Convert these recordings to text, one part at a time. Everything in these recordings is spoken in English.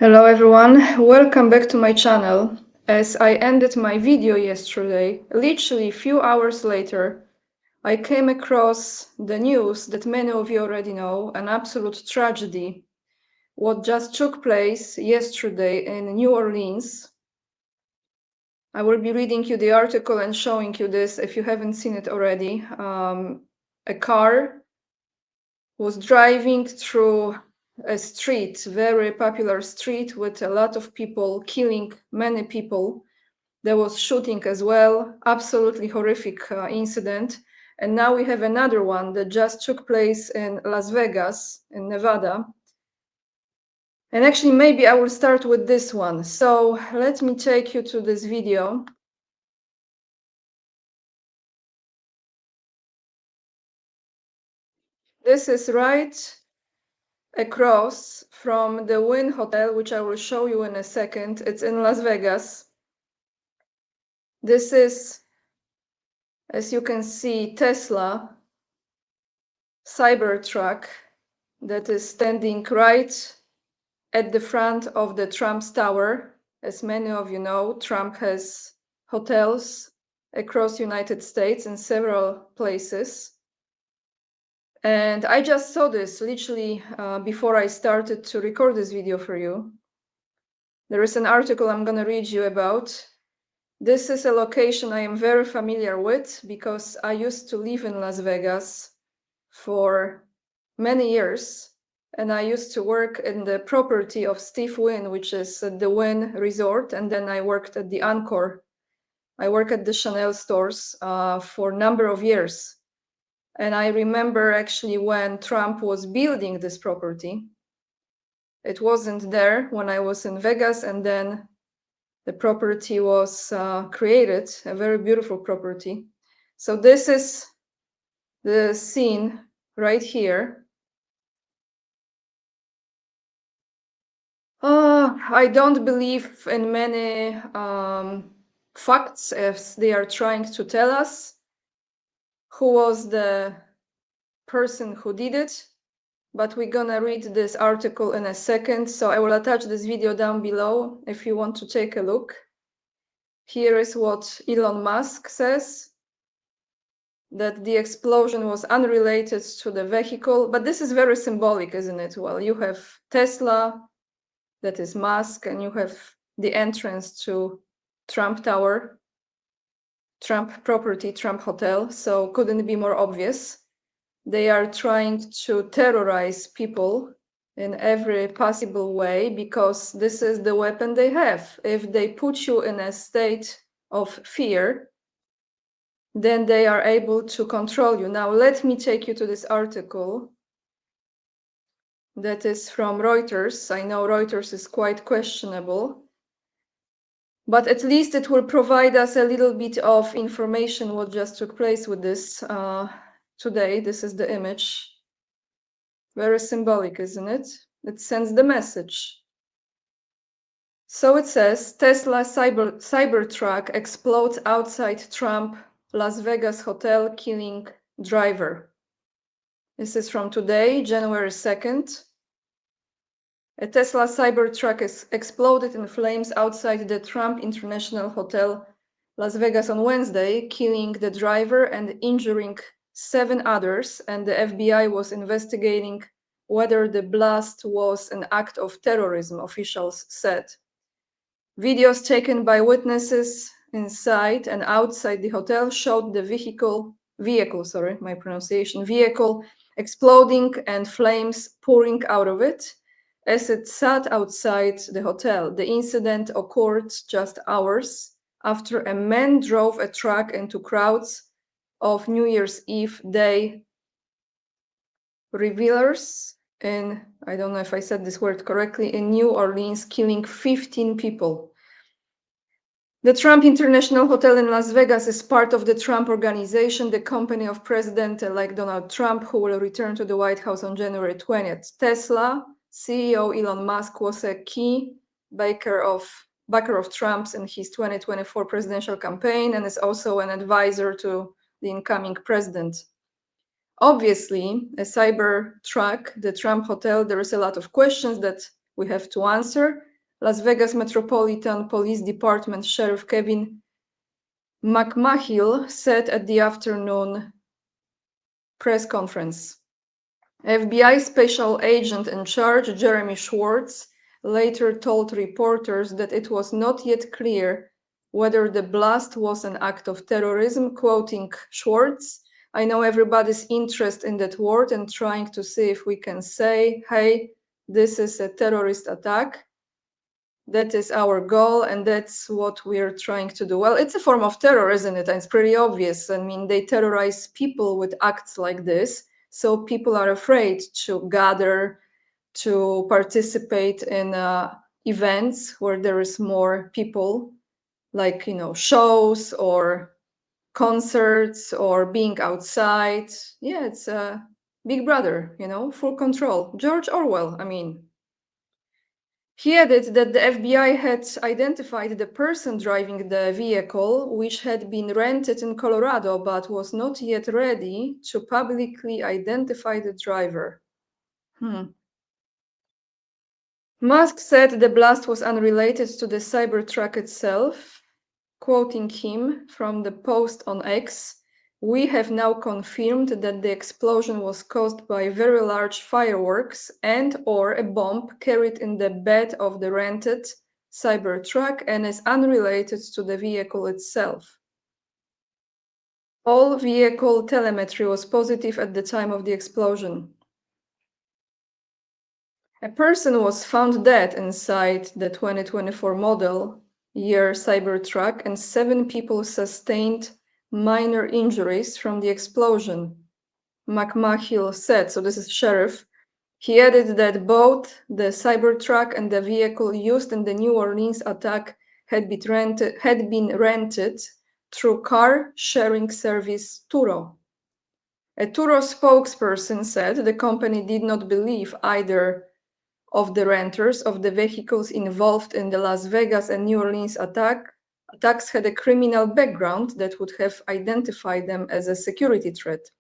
Hello everyone, welcome back to my channel. As I ended my video yesterday, literally a few hours later, I came across the news that many of you already know, an absolute tragedy. What just took place yesterday in New Orleans. I will be reading you the article and showing you this if you haven't seen it already. A car was driving through a street, very popular street with a lot of people, killing many people. There was shooting as well, absolutely horrific incident. And now we have another one that just took place in Las Vegas, in Nevada. And actually, maybe I will start with this one. So let me take you to this video. This is right across from the Wynn Hotel, which I will show you in a second. It's in Las Vegas. This is, as you can see, Tesla Cybertruck that is standing right at the front of the Trump's Tower. As many of you know, Trump has hotels across United States in several places. And I just saw this literally before I started to record this video for you. There is an article I'm going to read you about. This is a location I am very familiar with because I used to live in Las Vegas for many years, and I used to work in the property of Steve Wynn, which is the Wynn Resort, and then I worked at the Encore. I worked at the Chanel stores for a number of years. And I remember actually when Trump was building this property, it wasn't there when I was in Vegas, and then the property was created, a very beautiful property. So this is the scene right here. I don't believe in many facts as they are trying to tell us who was the person who did it, but we're gonna read this article in a second, so I will attach this video down below if you want to take a look. Here is what Elon Musk says, that the explosion was unrelated to the vehicle, but this is very symbolic, isn't it? Well, you have Tesla, that is Musk, and you have the entrance to Trump Tower, Trump property, Trump Hotel, so couldn't be more obvious. They are trying to terrorize people in every possible way because this is the weapon they have. If they put you in a state of fear, then they are able to control you. Now, let me take you to this article that is from Reuters. I know Reuters is quite questionable, but at least it will provide us a little bit of information what just took place with this today. This is the image. Very symbolic, isn't it? It sends the message. So it says, Tesla Cybertruck explodes outside Trump Las Vegas hotel, killing driver. This is from today, January 2nd. A Tesla Cybertruck exploded in flames outside the Trump International Hotel, Las Vegas on Wednesday, killing the driver and injuring 7 others, and the FBI was investigating whether the blast was an act of terrorism, officials said. Videos taken by witnesses inside and outside the hotel showed the vehicle exploding and flames pouring out of it as it sat outside the hotel. The incident occurred just hours after a man drove a truck into crowds of New Year's Eve day revelers in, I don't know if I said this word correctly, in New Orleans, killing 15 people. The Trump International Hotel in Las Vegas is part of the Trump Organization, the company of President-elect Donald Trump, who will return to the White House on January 20th. Tesla CEO Elon Musk was a key backer of Trump's in his 2024 presidential campaign and is also an advisor to the incoming president. Obviously, a Cybertruck, the Trump Hotel, there is a lot of questions that we have to answer. Las Vegas Metropolitan Police Department Sheriff Kevin McMahill said at the afternoon press conference. FBI special agent in charge, Jeremy Schwartz, later told reporters that it was not yet clear whether the blast was an act of terrorism. Quoting Schwartz, "I know everybody's interest in that word and trying to see if we can say, hey, this is a terrorist attack. That is our goal, and that's what we're trying to do." Well, it's a form of terror, isn't it? And it's pretty obvious. I mean, they terrorize people with acts like this. So people are afraid to gather, to participate in events where there is more people, like, shows or concerts or being outside. Yeah, it's a Big Brother, full control. George Orwell, I mean. He added that the FBI had identified the person driving the vehicle, which had been rented in Colorado, but was not yet ready to publicly identify the driver. Musk said the blast was unrelated to the Cybertruck itself. Quoting him from the post on X, "We have now confirmed that the explosion was caused by very large fireworks and/or a bomb carried in the bed of the rented Cybertruck and is unrelated to the vehicle itself. All vehicle telemetry was positive at the time of the explosion. A person was found dead inside the 2024 model year Cybertruck, and 7 people sustained minor injuries from the explosion," McMahill said. So this is sheriff. He added that both the Cybertruck and the vehicle used in the New Orleans attack had been rented through car sharing service Turo. A Turo spokesperson said the company did not believe either of the renters of the vehicles involved in the Las Vegas and New Orleans attacks had a criminal background that would have identified them as a security threat.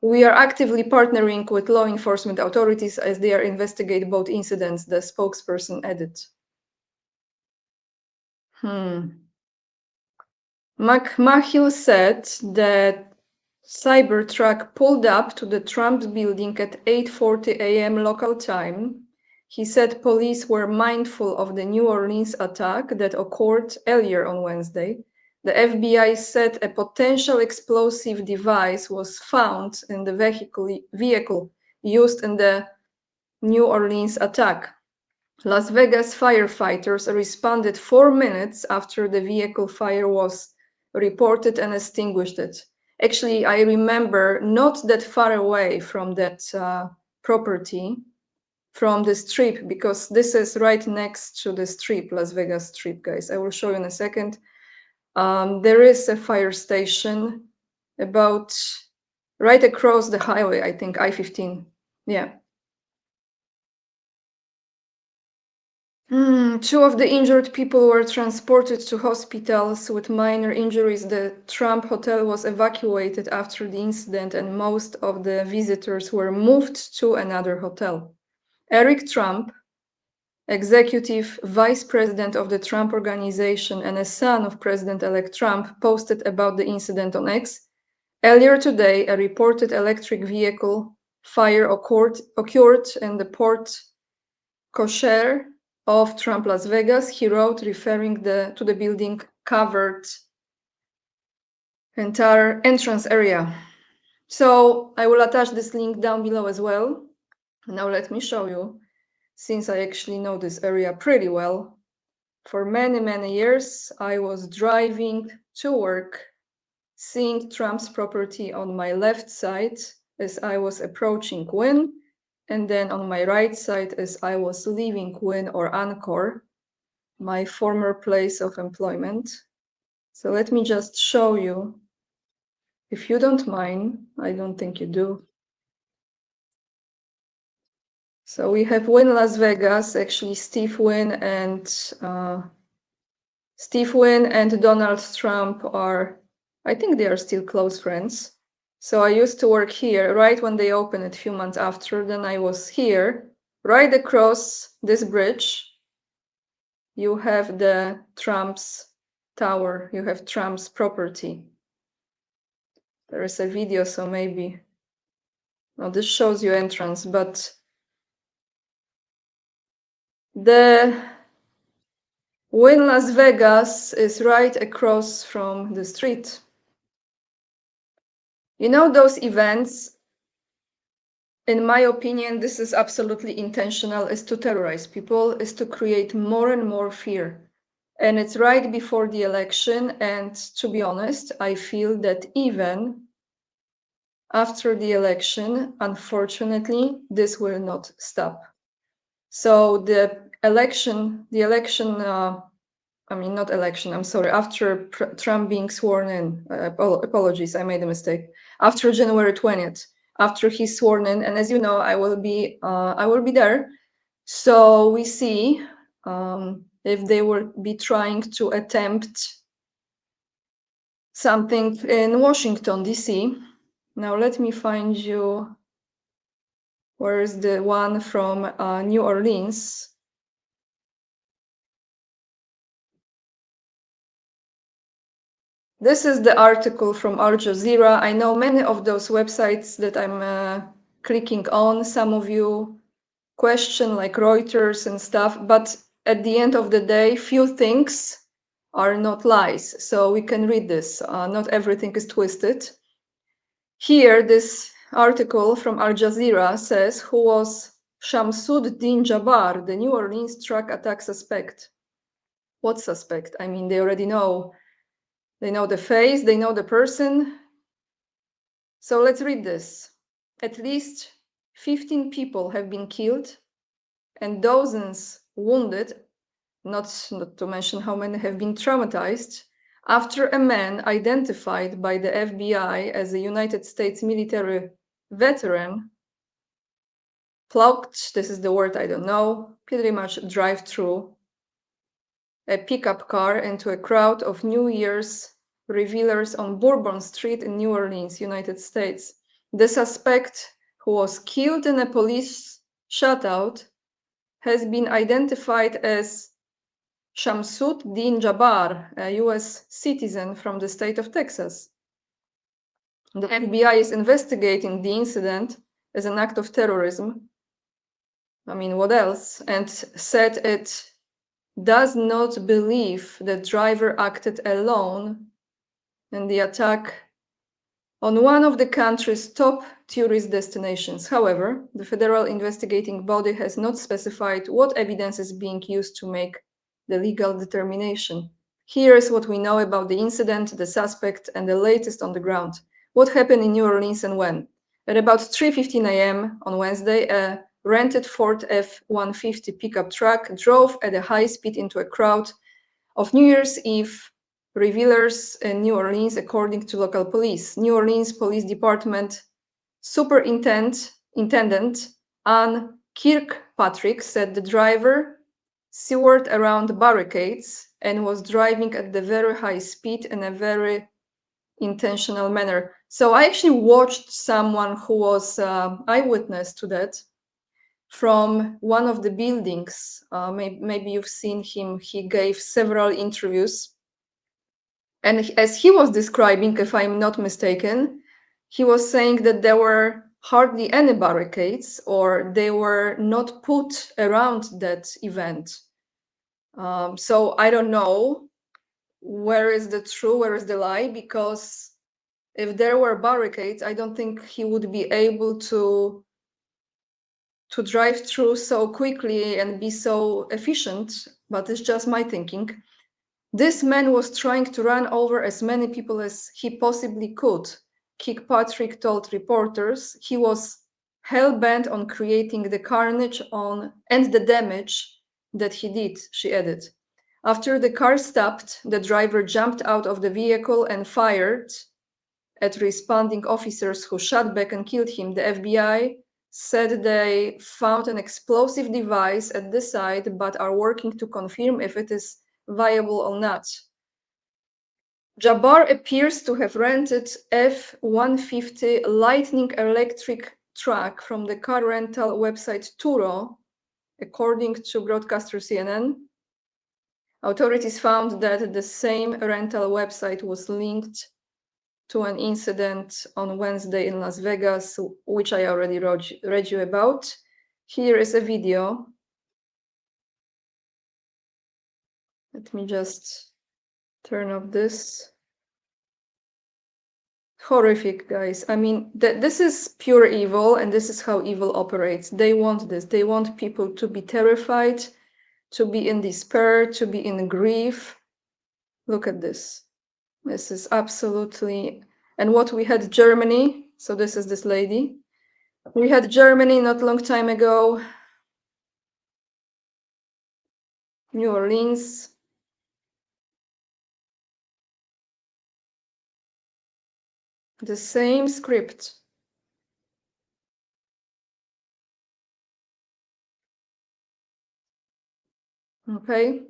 "We are actively partnering with law enforcement authorities as they are investigating both incidents," the spokesperson added. McMahill said that Cybertruck pulled up to the Trump building at 8:40 a.m. local time. He said police were mindful of the New Orleans attack that occurred earlier on Wednesday. The FBI said a potential explosive device was found in the vehicle used in the New Orleans attack. Las Vegas firefighters responded 4 minutes after the vehicle fire was reported and extinguished it. Actually, I remember not that far away from that property, from the strip, because this is right next to the strip, Las Vegas Strip, guys. I will show you in a second. There is a fire station about right across the highway, I think, I-15. Yeah. 2 of the injured people were transported to hospitals with minor injuries. The Trump hotel was evacuated after the incident, and most of the visitors were moved to another hotel. Eric Trump, executive vice president of the Trump Organization and a son of President-elect Trump, posted about the incident on X. Earlier today, a reported electric vehicle fire occurred in the Port Kosher of Trump Las Vegas, he wrote, referring to the building covered entire entrance area. So I will attach this link down below as well. Now let me show you, since I actually know this area pretty well. For many, many years, I was driving to work, seeing Trump's property on my left side as I was approaching Wynn, and then on my right side as I was leaving Wynn or Anchor, my former place of employment. So let me just show you, if you don't mind. I don't think you do. So we have Wynn Las Vegas. Actually, Steve Wynn and Donald Trump are, I think they are still close friends. So I used to work here right when they opened it a few months after. Then I was here, right across this bridge, you have the Trump's tower, you have Trump's property. There is a video, so maybe, no, this shows you entrance, but the Wynn Las Vegas is right across from the street. You know, those events, in my opinion, this is absolutely intentional, is to terrorize people, is to create more and more fear. And it's right before the election. And to be honest, I feel that even after the election, unfortunately, this will not stop. So the election, after Trump being sworn in, apologies, I made a mistake. After January 20th, after he's sworn in, and as you know, I will be there. So we see if they will be trying to attempt something in Washington, D.C. Now let me find you, where's the one from New Orleans? This is the article from Al Jazeera. I know many of those websites that I'm clicking on, some of you question like Reuters and stuff, but at the end of the day, few things are not lies. So we can read this. Not everything is twisted. Here, this article from Al Jazeera says, who was Shamsuddin Jabbar, the New Orleans truck attack suspect. What suspect? I mean, they already know. They know the face, they know the person. So let's read this. At least 15 people have been killed and dozens wounded, not to mention how many have been traumatized, after a man identified by the FBI as a United States military veteran plugged, this is the word I don't know, pretty much drive through a pickup car into a crowd of New Year's revelers on Bourbon Street in New Orleans, United States. The suspect, who was killed in a police shootout, has been identified as Shamsuddin Jabbar, a US citizen from the state of Texas. The FBI is investigating the incident as an act of terrorism. I mean, what else? And said it does not believe the driver acted alone in the attack on one of the country's top tourist destinations. However, the federal investigating body has not specified what evidence is being used to make the legal determination. Here is what we know about the incident, the suspect, and the latest on the ground. What happened in New Orleans and when? At about 3:15 a.m. on Wednesday, a rented Ford F-150 pickup truck drove at a high speed into a crowd of New Year's Eve revelers in New Orleans, according to local police. New Orleans Police Department Superintendent Ann Kirkpatrick said the driver swerved around barricades and was driving at the very high speed in a very intentional manner. So I actually watched someone who was eyewitness to that from one of the buildings. Maybe you've seen him. He gave several interviews. And as he was describing, if I'm not mistaken, he was saying that there were hardly any barricades or they were not put around that event. So I don't know where is the true, where is the lie, because if there were barricades, I don't think he would be able to drive through so quickly and be so efficient, but it's just my thinking. This man was trying to run over as many people as he possibly could. Kirkpatrick told reporters he was hell-bent on creating the carnage and the damage that he did, she added. After the car stopped, the driver jumped out of the vehicle and fired at responding officers who shot back and killed him. The FBI said they found an explosive device at the site, but are working to confirm if it is viable or not. Jabbar appears to have rented F-150 Lightning electric truck from the car rental website Turo, according to broadcaster CNN. Authorities found that the same rental website was linked to an incident on Wednesday in Las Vegas, which I already read you about. Here is a video. Let me just turn off this. Horrific, guys. I mean, this is pure evil, and this is how evil operates. They want this. They want people to be terrified, to be in despair, to be in grief. Look at this. This is absolutely... And what we had Germany, so this is this lady. We had Germany not long time ago. New Orleans. The same script. Okay.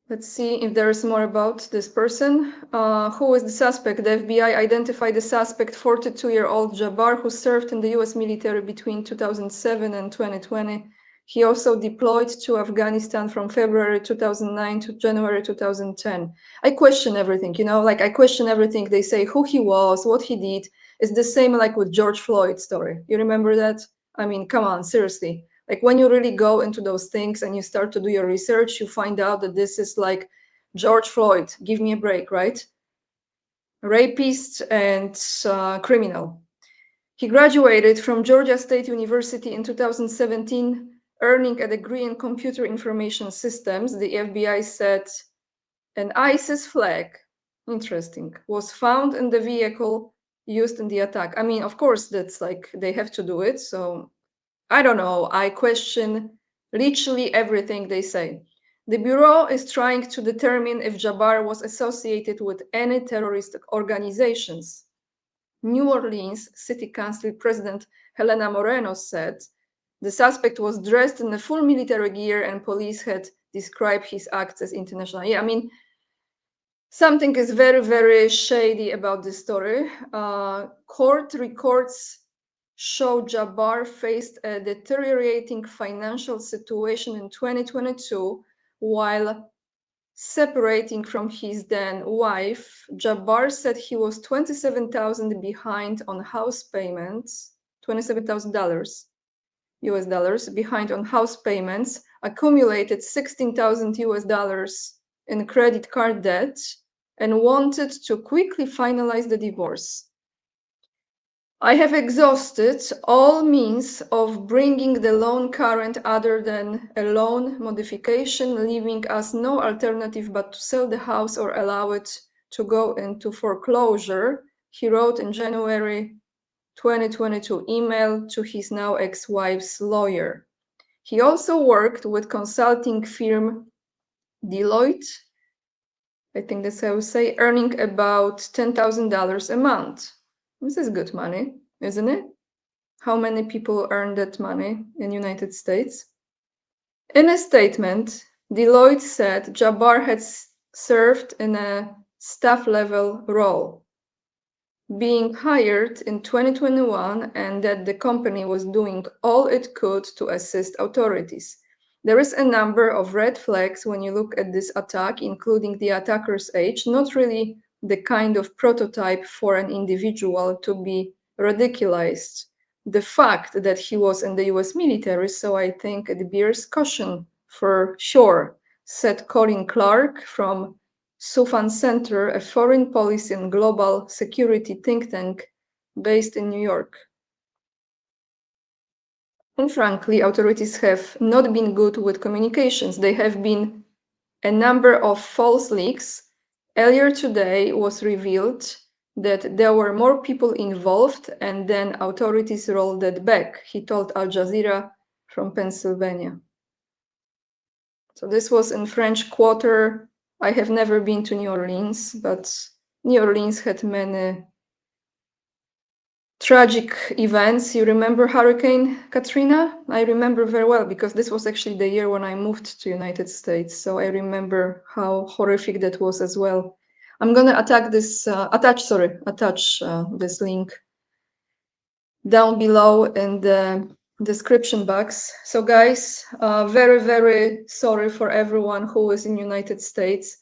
Let's see if there is more about this person. Who is the suspect? The FBI identified the suspect, 42-year-old Jabbar, who served in the US military between 2007 and 2020. He also deployed to Afghanistan from February 2009 to January 2010. I question everything, you know, like I question everything. They say who he was, what he did. It's the same like with George Floyd's story. You remember that? I mean, come on, seriously. Like when you really go into those things and you start to do your research, you find out that this is like George Floyd, give me a break, right? Rapist and criminal. He graduated from Georgia State University in 2017, earning a degree in computer information systems. The FBI said an ISIS flag, interesting, was found in the vehicle used in the attack. I mean, of course, that's like they have to do it, so I don't know. I question literally everything they say. The Bureau is trying to determine if Jabbar was associated with any terrorist organizations. New Orleans City Council President Helena Moreno said the suspect was dressed in a full military gear and police had described his acts as international. Yeah, I mean, something is very, very shady about this story. Court records show Jabbar faced a deteriorating financial situation in 2022 while separating from his then wife. Jabbar said he was $27,000 behind on house payments, $27,000 US dollars behind on house payments, accumulated 16,000 US dollars in credit card debt, and wanted to quickly finalize the divorce. I have exhausted all means of bringing the loan current other than a loan modification, leaving us no alternative but to sell the house or allow it to go into foreclosure, he wrote in January 2022 email to his now ex-wife's lawyer. He also worked with consulting firm Deloitte, I think that's how I would say, earning about $10,000 a month. This is good money, isn't it? How many people earn that money in the United States? In a statement, Deloitte said Jabbar had served in a staff-level role, being hired in 2021, and that the company was doing all it could to assist authorities. There is a number of red flags when you look at this attack, including the attacker's age, not really the kind of prototype for an individual to be ridiculized. The fact that he was in the US military, so I think it bears caution for sure, said Colin Clark from Sufan Center, a foreign policy and global security think tank based in New York. And frankly, authorities have not been good with communications. There have been a number of false leaks. Earlier today was revealed that there were more people involved, and then authorities rolled that back, he told Al Jazeera from Pennsylvania. So this was in French Quarter. I have never been to New Orleans, but New Orleans had many tragic events. You remember Hurricane Katrina? I remember very well because this was actually the year when I moved to United States. So I remember how horrific that was as well. I'm gonna attach this link down below in the description box. So guys, very, very sorry for everyone who is in United States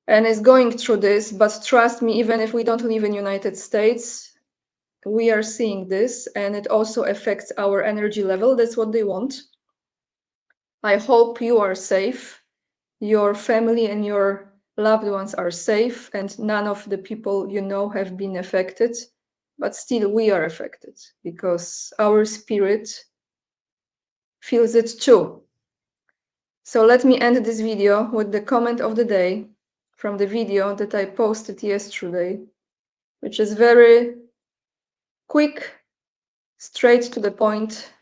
and is going through this, but trust me, even if we don't live in United States, we are seeing this and it also affects our energy level. That's what they want. I hope you are safe, your family and your loved ones are safe, and none of the people you know have been affected, but still we are affected because our spirit feels it too. So let me end this video with the comment of the day from the video that I posted yesterday, which is very quick, straight to the point,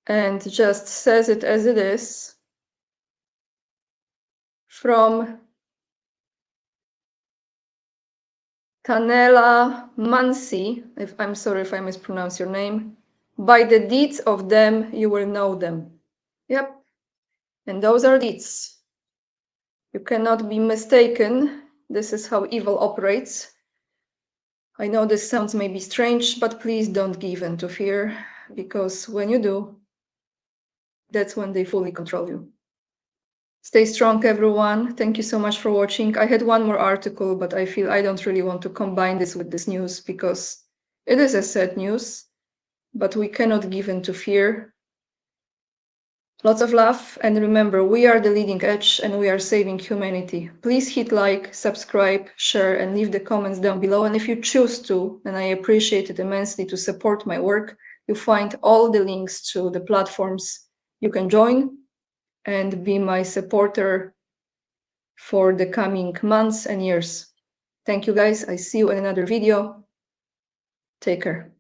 and just says it as it is. From Tanela Mansi, I'm sorry if I mispronounce your name. By the deeds of them, you will know them. Yep. And those are deeds. You cannot be mistaken. This is how evil operates. I know this sounds maybe strange, but please don't give in to fear, because when you do, that's when they fully control you. Stay strong, everyone. Thank you so much for watching. I had one more article, but I feel I don't really want to combine this with this news because it is a sad news, but we cannot give in to fear. Lots of love, and remember, we are the leading edge and we are saving humanity. Please hit like, subscribe, share, and leave the comments down below. And if you choose to, and I appreciate it immensely, to support my work, you find all the links to the platforms you can join and be my supporter for the coming months and years. Thank you guys. I see you in another video. Take care.